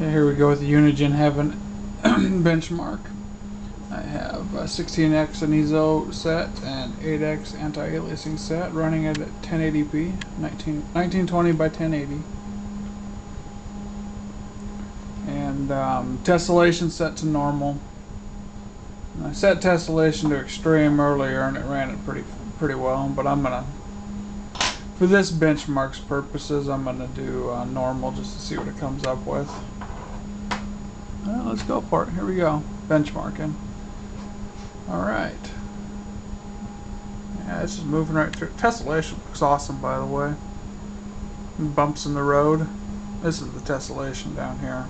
Okay, here we go with the Unigine Heaven benchmark. I have a 16xAA16xAF set and 8x anti-aliasing set running at 1080p, 1920 by 1080. And Tesselation set to normal. And I set Tesselation to extreme earlier and it ran it pretty well, but I'm gonna, for this benchmark's purposes, I'm gonna do normal just to see what it comes up with. Let's go for it. Here we go. Benchmarking. Alright. Yeah, it's just moving right through. Tesselation looks awesome, by the way. Bumps in the road. This is the Tesselation down here.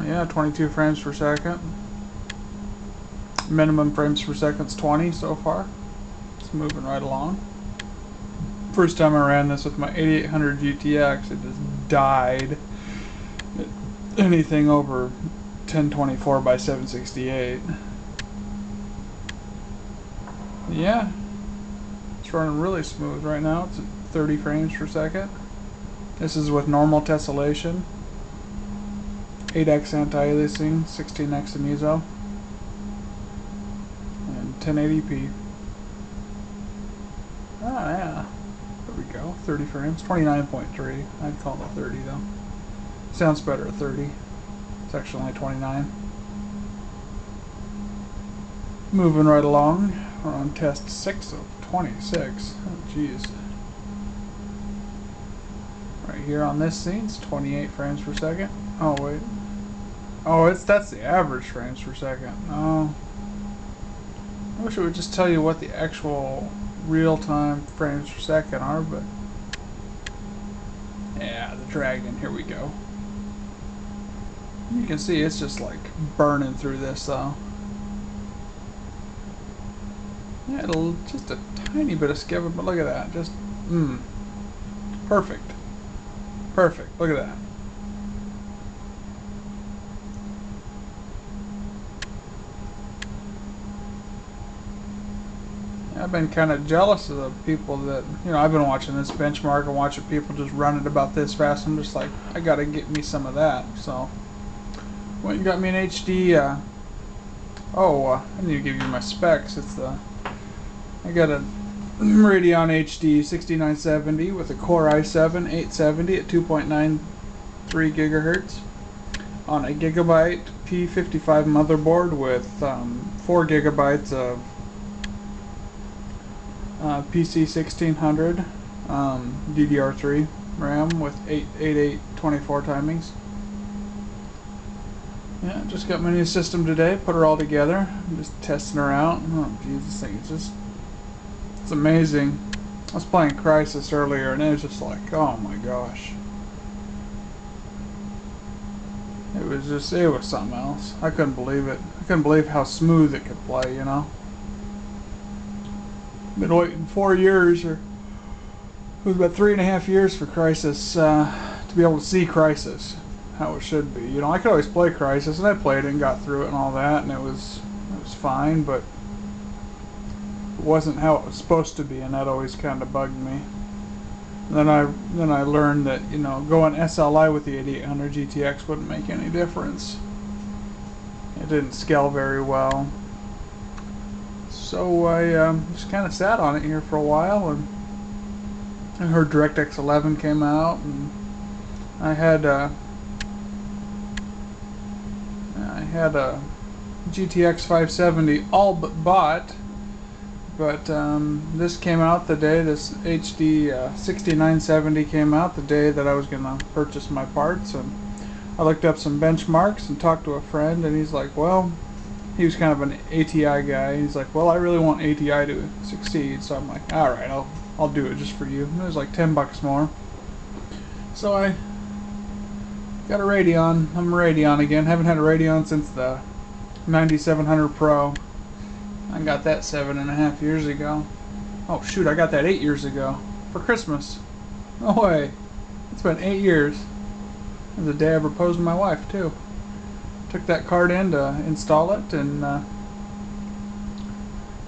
Yeah, 22 frames per second. Minimum frames per second is 20 so far. It's moving right along. First time I ran this with my 8800 GTX, it just died. Anything over 1024 by 768. Yeah, it's running really smooth right now. It's at 30 frames per second. This is with normal Tesselation, 8x anti-aliasing, 16x meso, and 1080p. Ah, yeah, there we go. 30 frames, 29.3. I'd call it 30 though. Sounds better at 30. It's actually only 29. Moving right along. We're on test 6 of 26. Oh, jeez. Right here on this scene, it's 28 frames per second. Oh, wait. Oh, that's the average frames per second. Oh. I wish it would just tell you what the actual real-time frames per second are, but... yeah, the dragon. Here we go. You can see it's just like burning through this though. Yeah, it'll just a tiny bit of skip, but look at that. Just perfect. Perfect. Look at that. I've been kind of jealous of the people that, you know, I've been watching this benchmark and watching people just run it about this fast. I'm just like, I gotta get me some of that. So went and got me an HD, I didn't even give you my specs. I got a Radeon HD 6970 with a Core i7 870 at 2.93 gigahertz on a gigabyte P55 motherboard with 4 gigabytes of PC 1600 DDR3 RAM with 8824 timings. Yeah, just got my new system today, put her all together. I'm just testing her out. Oh geez, this thing is it's amazing. I was playing Crysis earlier and it was just like, oh my gosh. It was something else. I couldn't believe it. I couldn't believe how smooth it could play, you know. Been waiting 4 years, or it was about 3.5 years for Crysis, to be able to see Crysis how it should be. You know, I could always play Crysis, and I played it and got through it and all that, and it was fine, but it wasn't how it was supposed to be, and that always kind of bugged me. And then I learned that, you know, going SLI with the 8800 GTX wouldn't make any difference. It didn't scale very well. So I just kind of sat on it here for a while, and I heard DX11 came out, and I had a GTX 570 all but bought, but this came out the day this HD 6970 came out, the day that I was going to purchase my parts, and I looked up some benchmarks and talked to a friend, and he's like, well, he was kind of an ATI guy. He's like, well, I really want ATI to succeed. So I'm like, all right, I'll do it just for you. And it was like $10 more. So I got a Radeon. I'm a Radeon again. Haven't had a Radeon since the 9700 Pro. I got that 7.5 years ago. Oh shoot, I got that 8 years ago for Christmas. No way. It's been 8 years. And the day I proposed to my wife too. Took that card in to install it and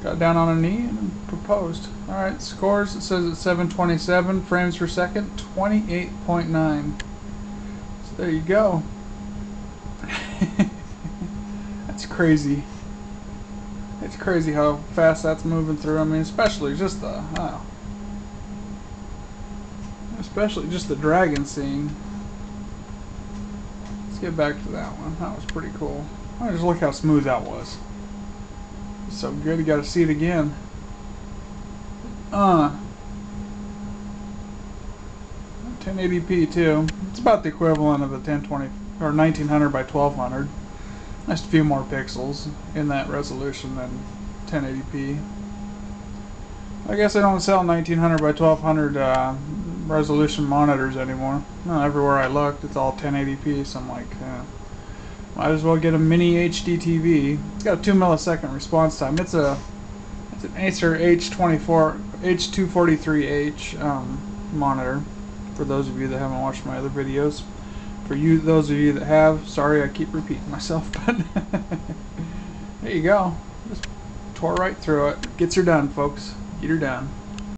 got down on a knee and proposed. Alright, scores, it says it's 727 frames per second, 28.9. So there you go. That's crazy. It's crazy how fast that's moving through. I mean, especially just the dragon scene. Let's get back to that one. That was pretty cool. Just look how smooth that was. It's so good. You got to see it again. 1080p too. It's about the equivalent of the 1020 or 1900 by 1200. Just a few more pixels in that resolution than 1080p. I guess they don't sell 1900 by 1200 resolution monitors anymore. No, everywhere I looked, it's all 1080p. So I'm like, might as well get a mini HD TV. It's got a 2 millisecond response time. It's an Acer H243H monitor. For those of you that haven't watched my other videos. For those of you that have, sorry I keep repeating myself, but there you go. Just tore right through it. Gets her done, folks. Get her done.